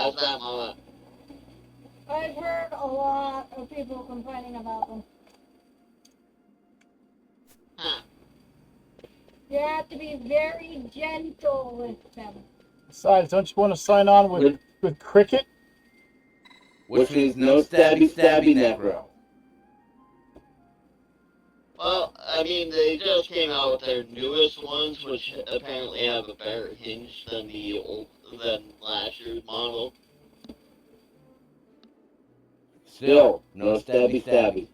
How's that, Mama? I've heard a lot of people complaining about them. Huh. You have to be very gentle with them. Besides, don't you want to sign on with Cricket? Which means no stabby necro. Well, I mean, they just came out with their newest ones, which apparently have a better hinge than than last year's model. Still, no stabby.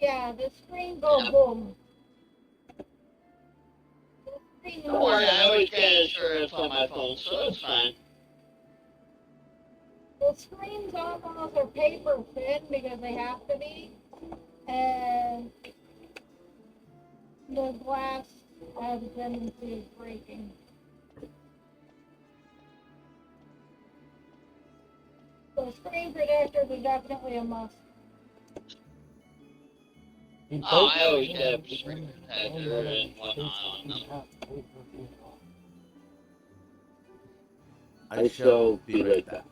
Yeah, the screen goes boom. Don't worry, I always get insurance on my phone, so it's fine. The screens almost are paper thin because they have to be. And the glass has a tendency of breaking. So screen protectors are definitely a must. Oh, I always have screen protector and whatnot on them. I shall be right back.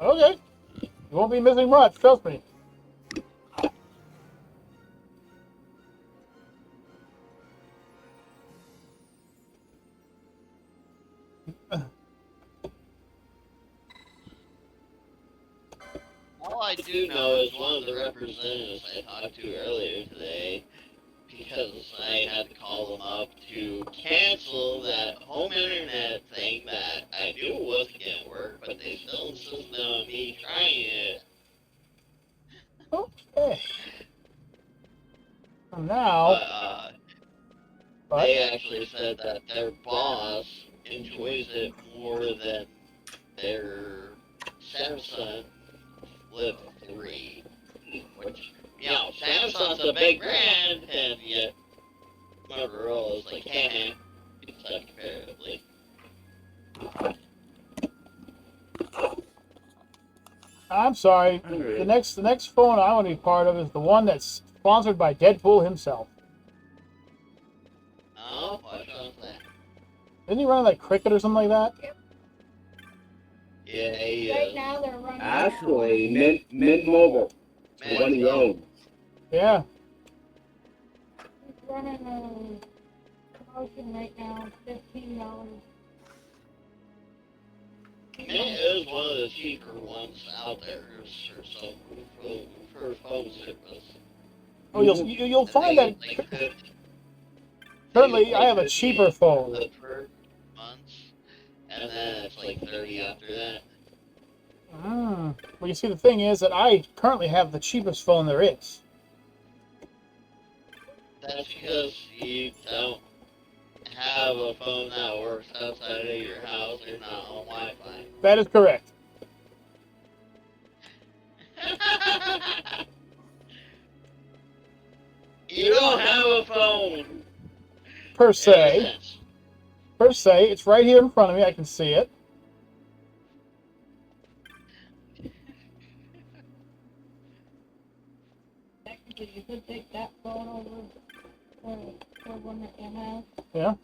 Okay. You won't be missing much, trust me. All I do know is one of the representatives I talked to earlier today, because I had to call them up to cancel that home internet thing that I knew wasn't going to work, but they still insisted on me trying it. Okay. So now... They actually said that their boss enjoys it more than their Samsung Flip 3, which, you know, Samsung's a big brand, and yet Motorola is like, hey, such comparatively. I'm sorry. The next phone I want to be part of is the one that's sponsored by Deadpool himself. Oh, what's wrong with that? Isn't he running like Cricket or something like that? Yep. Yeah, he Right is. now they're running. Actually, Mint Mobile. The one he owns. Yeah. He's running a promotion right now, $15. Mint is one of the cheaper ones out there for phone service. Oh, you'll find that. Like, Currently, I have a cheaper phone. For months, and then it's like 30 after that. Well, you see, the thing is that I currently have the cheapest phone there is. That's because you don't have a phone that works outside of your house or not on Wi-Fi. That is correct. You don't have a phone. Per se. It's right here in front of me. I can see it. Technically, you could take that phone over for one that you have. Yeah.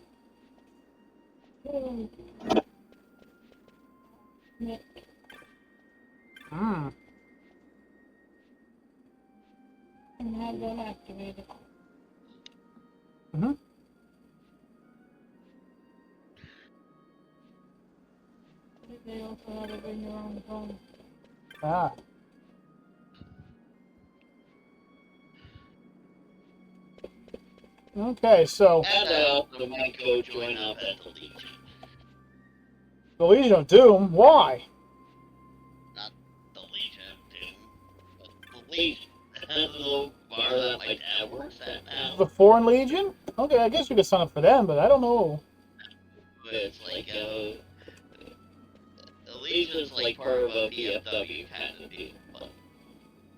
And have that activated. They also have it in your own phone. Ah. Okay, so... And I also might go join up at the Legion. The Legion of Doom? Why? Not the Legion of Doom, but the Legion. That's the little bar that my dad works at now. The Foreign Legion? Okay, I guess you could sign up for them, but I don't know. It's like, the Legion's like part of a VFW kind of deal. But,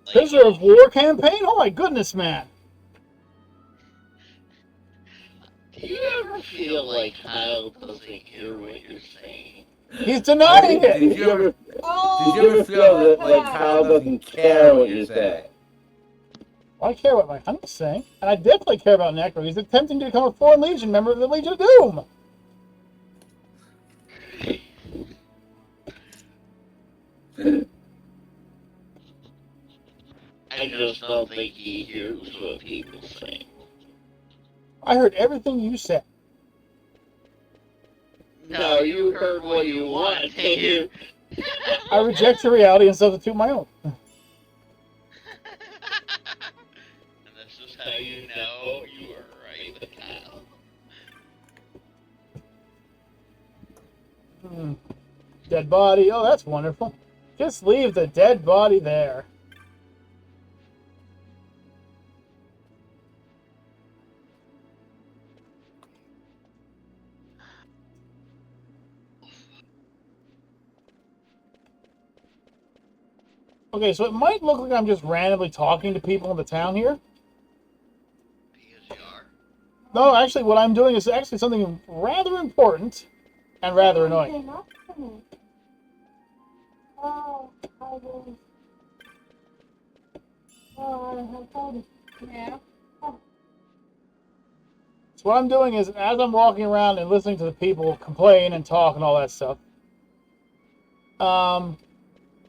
like, Prisoner of War campaign? Oh my goodness, man. Do you ever feel like Kyle doesn't hear what you're saying? He's denying it! Did you ever feel that like Kyle doesn't care what you say? Well, I care what my honey's saying, and I definitely care about Necro. He's attempting to become a Foreign Legion member of the Legion of Doom! I just don't think he hears what people say. I heard everything you said. No, you heard what you want, didn't you? I reject your reality and substitute my own. And this is how you know you are right with Kyle. Dead body. Oh, that's wonderful. Just leave the dead body there. Okay, so it might look like I'm just randomly talking to people in the town here. Because you are. No, actually, what I'm doing is actually something rather important and rather annoying. Oh, I was. Oh, I have told yeah. So what I'm doing is, as I'm walking around and listening to the people complain and talk and all that stuff,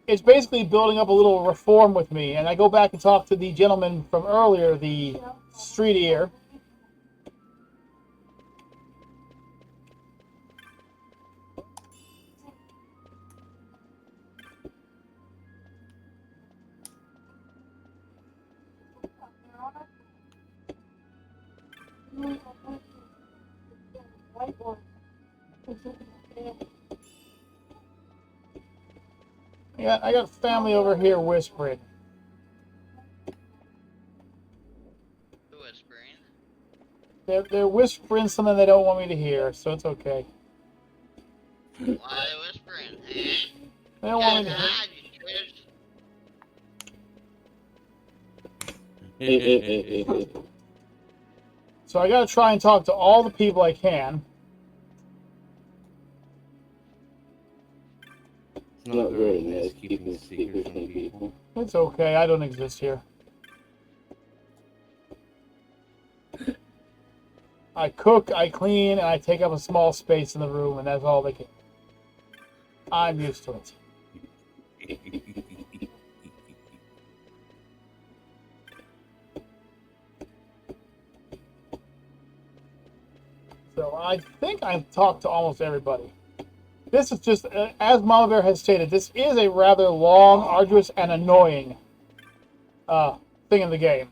it's basically building up a little reform with me. And I go back and talk to the gentleman from earlier, the street ear. I got family over here whispering. Whispering? They're whispering something they don't want me to hear, so it's okay. Why are they whispering, eh? They don't want me to hear. So I gotta try and talk to all the people I can. It's not very nice keeping secrets from people. It's okay, I don't exist here. I cook, I clean, and I take up a small space in the room, and that's all they get. I'm used to it. So I think I've talked to almost everybody. This is just, as Mama Bear has stated, this is a rather long, arduous, and annoying thing in the game.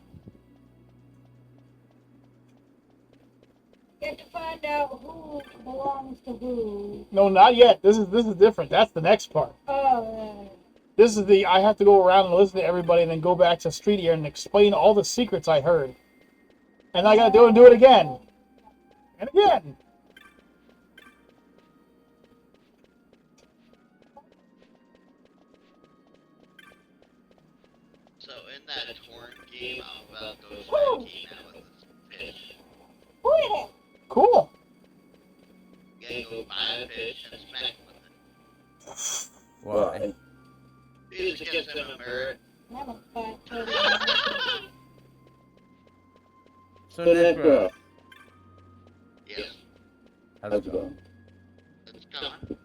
Get to find out who belongs to who. No, not yet. This is different. That's the next part. Oh, This is I have to go around and listen to everybody and then go back to Street Ear and explain all the secrets I heard. And I gotta do it again. And again. So in that torn game, I'm about to go smacking out with this fish. wait. Cool. You gotta go buy a fish and smack with it. Why? You just get them a merit. I'm a fat turtle. So, Necro, Yes, how's it going? it's gone.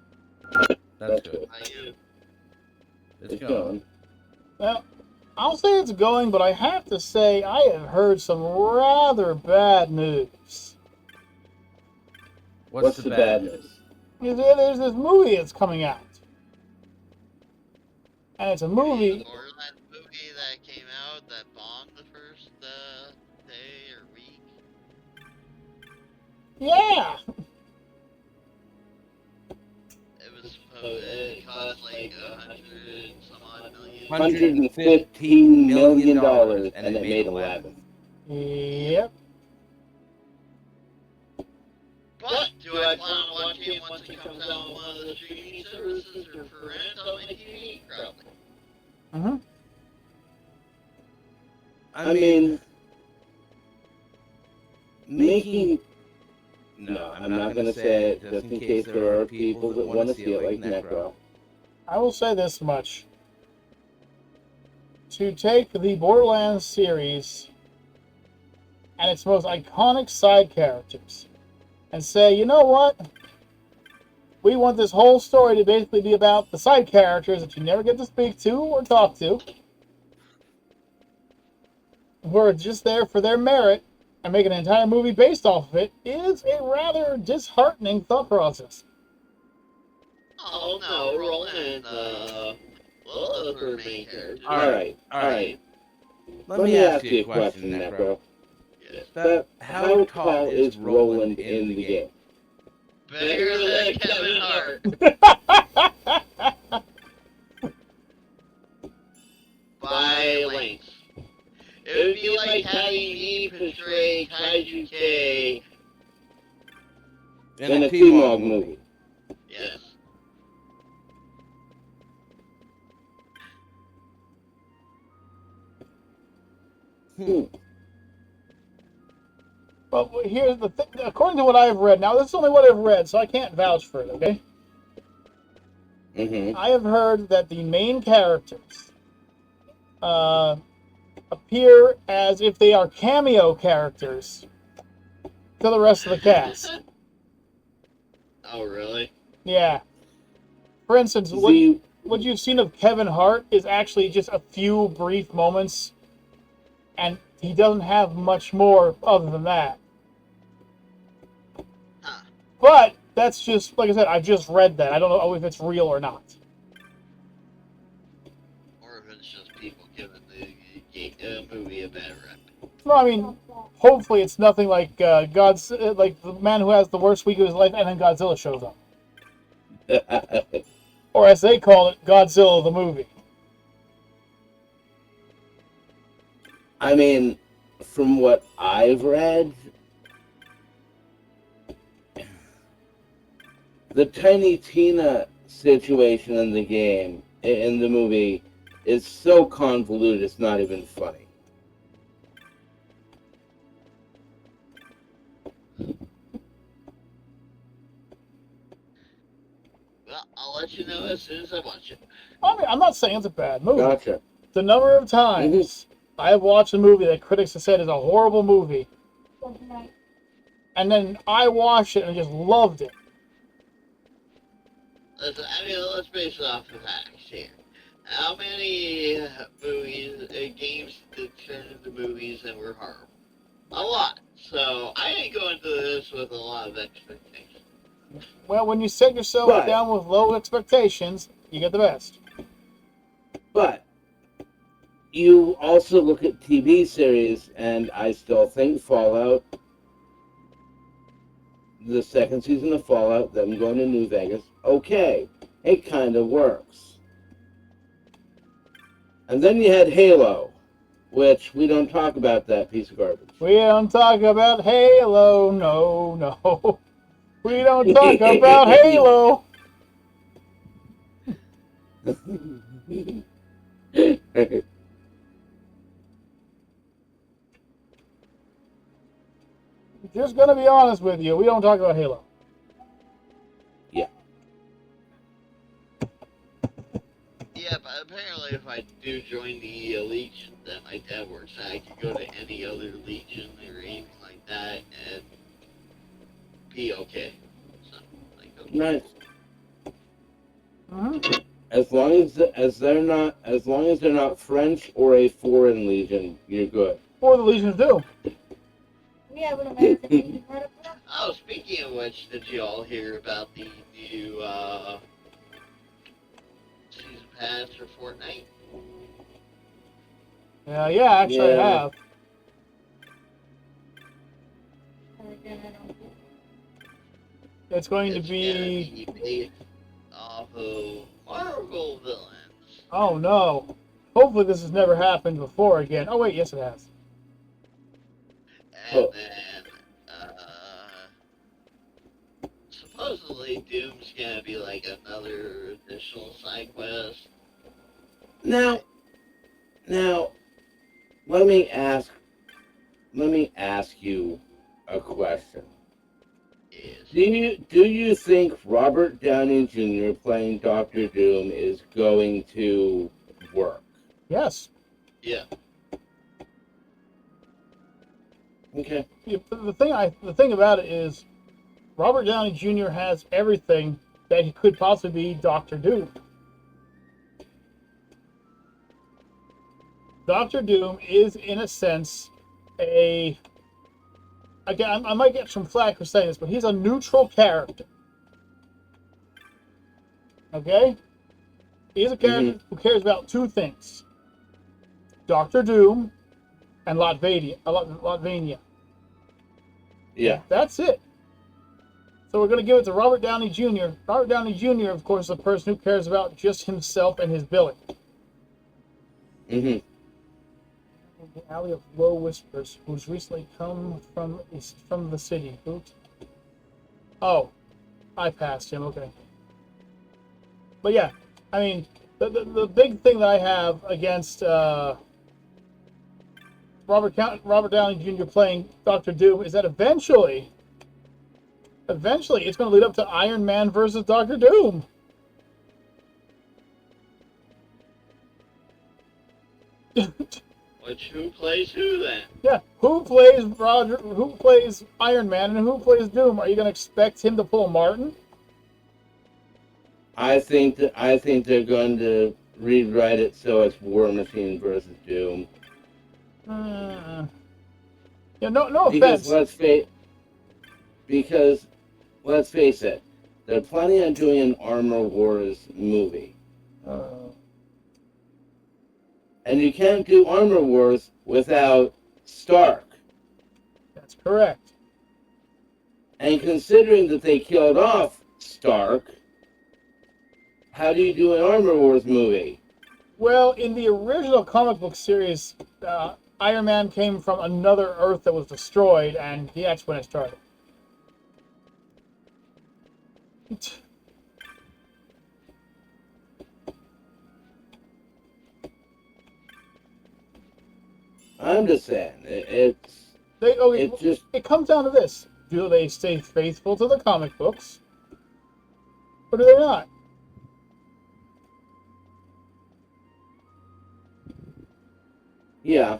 That's good. How you? It's going. Well, I'll say it's going, but I have to say I have heard some rather bad news. What's the bad news? There's this movie that's coming out. And it's a movie. Or that movie that came out that bombed the first day or week. Yeah. It cost like 100 some odd million. $115 million, and it made 11. Yep. But do I plan on watching it once it comes out on one of the streaming services or for rent on my TV? Probably. Mm-hmm. I mean, making... No, I'm not going to say it, just in case there are people that want to see it like Necro. I will say this much. To take the Borderlands series and its most iconic side characters and say, you know what? we want this whole story to basically be about the side characters that you never get to speak to or talk to, who are just there for their merit, and make an entire movie based off of it is a rather disheartening thought process. Oh no, Roland, Lilith are main characters. Alright. Let me ask you a question, Necro. Yes. But how tall is Roland in the game? Bigger than Kevin Hart. By length. It would be like having me portray KaijuK. In a TMOG movie. Yes. Well, here's the thing. According to what I've read, now this is only what I've read, so I can't vouch for it, okay? Mm-hmm. I have heard that the main characters appear as if they are cameo characters to the rest of the cast. Oh, really? Yeah. For instance, what you've seen of Kevin Hart is actually just a few brief moments, and he doesn't have much more other than that. Huh. But that's just, like I said, I just read that. I don't know if it's real or not. Or if it's just people giving the movie a bad rep. No, I mean, hopefully it's nothing like like the man who has the worst week of his life, and then Godzilla shows up. Or as they call it, Godzilla the movie. I mean, from what I've read, the Tiny Tina situation in the game, in the movie, is so convoluted it's not even funny. Well, I'll let you know as soon as I watch it. I mean, I'm not saying it's a bad movie. Gotcha. The number of times I have watched a movie that critics have said is a horrible movie, and then I watched it and just loved it. Listen, I mean, let's base it off the facts here. How many movies, games did turn into movies and were horrible? A lot. So I ain't going into this with a lot of expectations. Well, when you set yourself down with low expectations, you get the best. But you also look at TV series, and I still think Fallout, the second season of Fallout, them going to New Vegas, okay, it kind of works. And then you had Halo, which we don't talk about that piece of garbage. We don't talk about Halo, no. We don't talk about Halo. Just gonna be honest with you, we don't talk about Halo. Yeah. Yeah, but apparently if I do join the Legion that my dad works at, I can go to any other Legion or anything like that and be okay. So, like, okay. Nice. Mm-hmm. As long as they're not French or a foreign legion, you're good. Or the Legion of Doom. We have an American Legion right up there. Oh, speaking of which, did you all hear about the new season pass for Fortnite? Yeah, actually I have. Again, I don't. It's going to It's be... gonna be based off of Marvel villains. Oh no. Hopefully this has never happened before again. Oh wait, yes it has. And then, supposedly Doom's gonna be like another additional side quest. Now, let me ask you a question. Yes. Do you think Robert Downey Jr. playing Doctor Doom is going to work? Yes. Yeah. The thing about it is, Robert Downey Jr. has everything that he could possibly be Doctor Doom. Doctor Doom is, in a sense, again, I might get some flack for saying this, but he's a neutral character. Okay? He's a character who cares about two things. Doctor Doom and Latvania. Yeah. That's it. So we're going to give it to Robert Downey Jr. Robert Downey Jr., of course, is a person who cares about just himself and his billing. Mm-hmm. The Alley of Low Whispers, who's recently come from the city. Oops. Oh, I passed him. Okay. But yeah, I mean, the big thing that I have against Robert Downey Jr. playing Doctor Doom is that eventually it's going to lead up to Iron Man versus Doctor Doom. Which, who plays who then? Yeah, who plays Iron Man and who plays Doom? Are you going to expect him to pull Martin? I think they're going to rewrite it so it's War Machine versus Doom. Yeah, no offense. Because let's face it, they're planning on doing an Armor Wars movie. And you can't do Armor Wars without Stark. That's correct. And considering that they killed off Stark, how do you do an Armor Wars movie? Well, in the original comic book series, Iron Man came from another Earth that was destroyed, and that's when it started. I'm just saying, it comes down to this. Do they stay faithful to the comic books, or do they not? Yeah.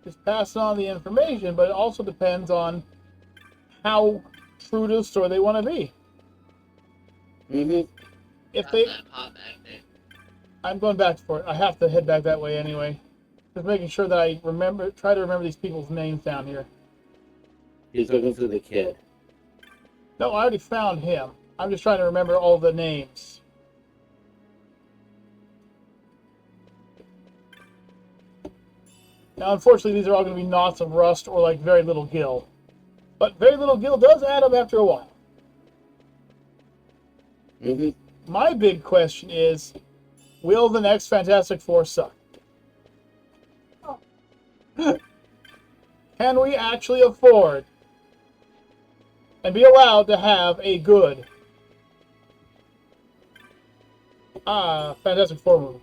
Just passing on the information, but it also depends on how true to the story they want to be. Mm-hmm. I'm going back for it. I have to head back that way anyway. Just making sure that I try to remember these people's names down here. He's looking for the kid. No, I already found him. I'm just trying to remember all the names. Now, unfortunately, these are all going to be knots of rust or like very little gil. But very little gil does add up after a while. Mm-hmm. My big question is, will the next Fantastic Four suck? Can we actually afford and be allowed to have a good Fantastic Four movie?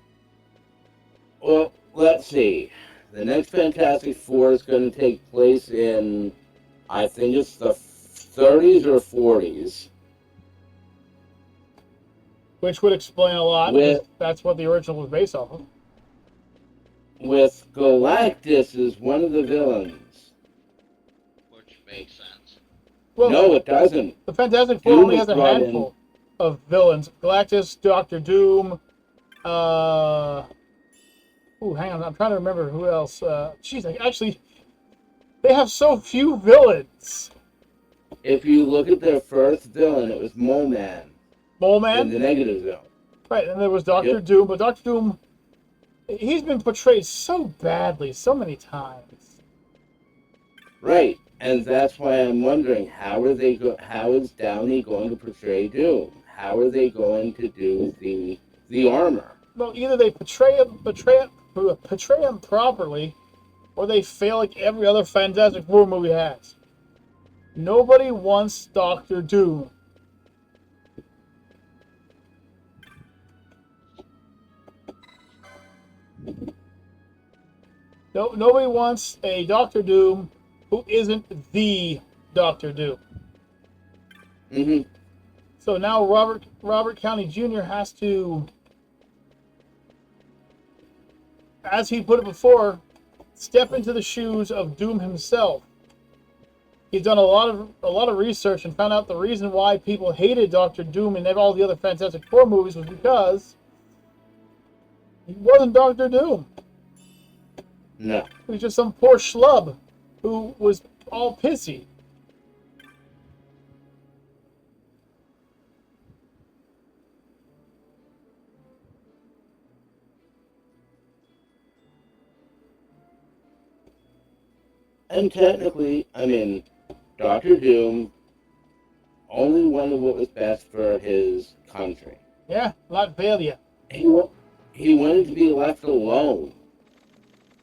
Well, let's see. The next Fantastic Four is going to take place in, I think it's the 30s or 40s. Which would explain a lot, because that's what the original was based off of. With Galactus as one of the villains. Which makes sense. Well, no, it doesn't. The Fantastic Four only has a handful of villains. Galactus, Doctor Doom, hang on, I'm trying to remember who else. Actually, they have so few villains. If you look at their first villain, it was Mole Man. Mole Man? In the negative zone. Right, and there was Doctor Doom, but Doctor Doom, he's been portrayed so badly so many times. Right, and that's why I'm wondering, how is Downey going to portray Doom? How are they going to do the armor? Well, either they portray him properly, or they fail like every other Fantastic Four movie has. Nobody wants Doctor Doom. No, nobody wants a Doctor Doom who isn't the Doctor Doom. Mm-hmm. So now Robert Downey Jr. has to, as he put it before, step into the shoes of Doom himself. He's done a lot of research and found out the reason why people hated Doctor Doom and all the other Fantastic Four movies was because he wasn't Doctor Doom. No. He was just some poor schlub who was all pissy. And technically, I mean, Doctor Doom only wanted what was best for his country. Yeah, Latveria. He wanted to be left alone.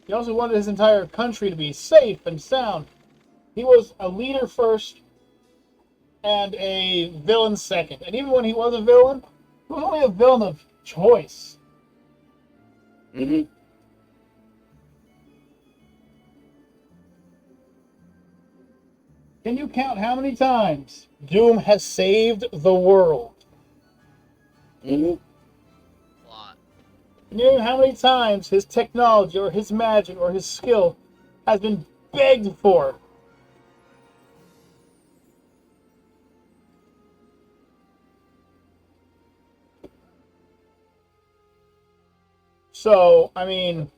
He also wanted his entire country to be safe and sound. He was a leader first and a villain second. And even when he was a villain, he was only a villain of choice. Mm-hmm. Can you count how many times Doom has saved the world? Mm-hmm. Can you know how many times his technology or his magic or his skill has been begged for? So, I mean...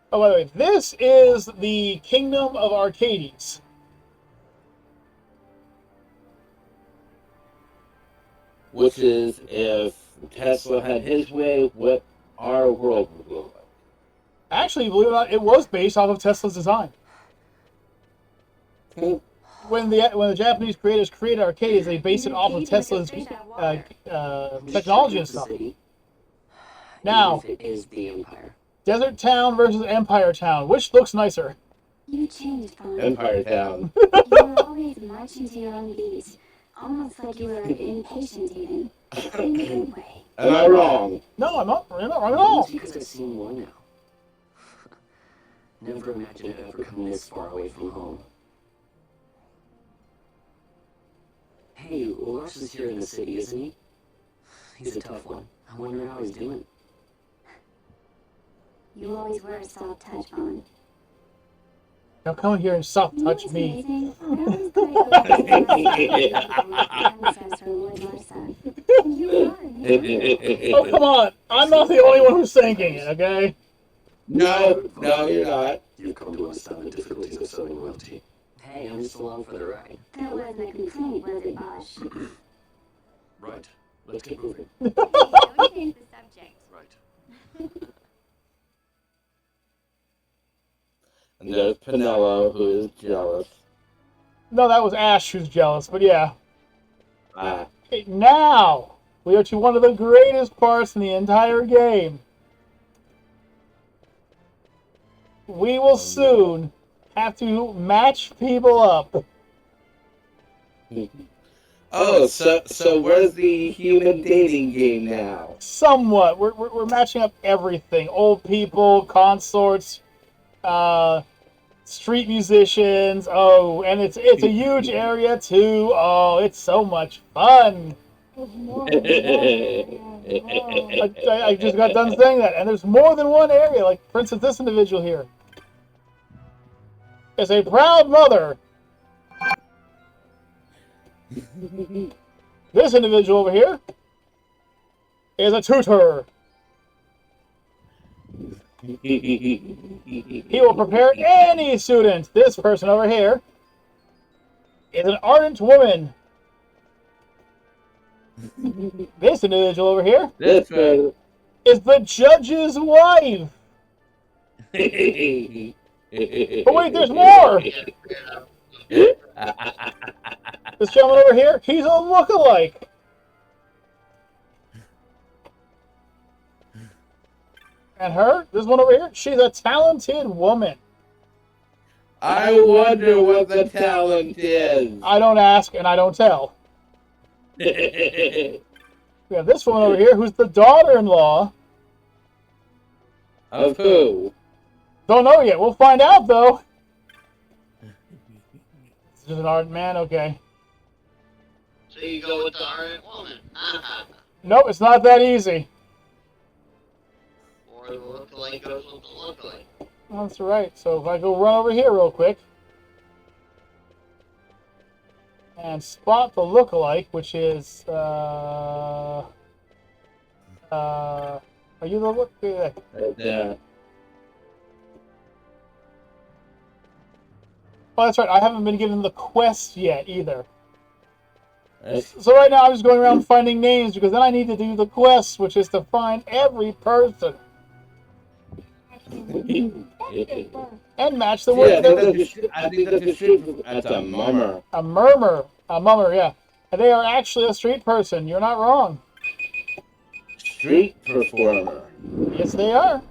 Oh, by the way, this is the Kingdom of Arcades. Which is, if Tesla had his way, what our world would look like. Actually, believe it or not, it was based off of Tesla's design. When the Japanese creators created arcades, they based it off of Tesla's technology and stuff. Now, it is the Empire. Desert Town versus Empire Town. Which looks nicer? You changed, Vaughn. Empire Town. You were always marching to your own beat. Almost like you were impatient even. In a good way. Am I wrong? No, I'm not. You're not wrong at all. It's because I've seen more now. Never imagined I'd ever come this far away from home. Hey, Larson's here in the city, isn't he? He's a tough one. I wonder how he's doing. You always were a soft touch, Vaughn. Now come here and soft You know touch what's me. amazing? I always thought you were ancestor Lord Larsa. And you are. Oh, come on. I'm not the only one who's thinking it, okay? No, you're not. You've come to understand the difficulties of serving royalty. Hey, I'm just along for the ride. That wasn't a complaint, was it, Bosch? Right. Let's get moving. Don't change the subject. Right. And there's Penello, who is jealous. No, that was Ash who's jealous, but yeah. Ah. Okay, now, we are to one of the greatest parts in the entire game. We will soon have to match people up. Oh, so where's the human dating game now? Somewhat. We're matching up everything. Old people, consorts, street musicians. Oh, and it's a huge area too. Oh, it's so much fun. I just got done saying that, and there's more than one area. Like, for instance, this individual here is a proud mother. This individual over here is a tutor. He will prepare any student. This person over here is an ardent woman. This individual over here This one. is the judge's wife. But wait, there's more. This gentleman over here, he's a lookalike. And her, this one over here, she's a talented woman. I wonder what the talent is. I don't ask and I don't tell. We have this one over here, who's the daughter-in-law. Of who? Don't know yet. We'll find out, though. This is an ardent man, okay. So you go with the ardent woman. Nope, it's not that easy. Or the lookalike goes with the lookalike. That's right. So if I go run over here real quick and spot the lookalike, which is are you the look? Right there. Oh, that's right. I haven't been given the quest yet either. Right. So right now I'm just going around finding names because then I need to do the quest, which is to find every person and match the Yeah, word. I think that's a street. That's a mummer. A murmur. A mummer, yeah. And they are actually a street person. You're not wrong. Street performer. Yes, they are.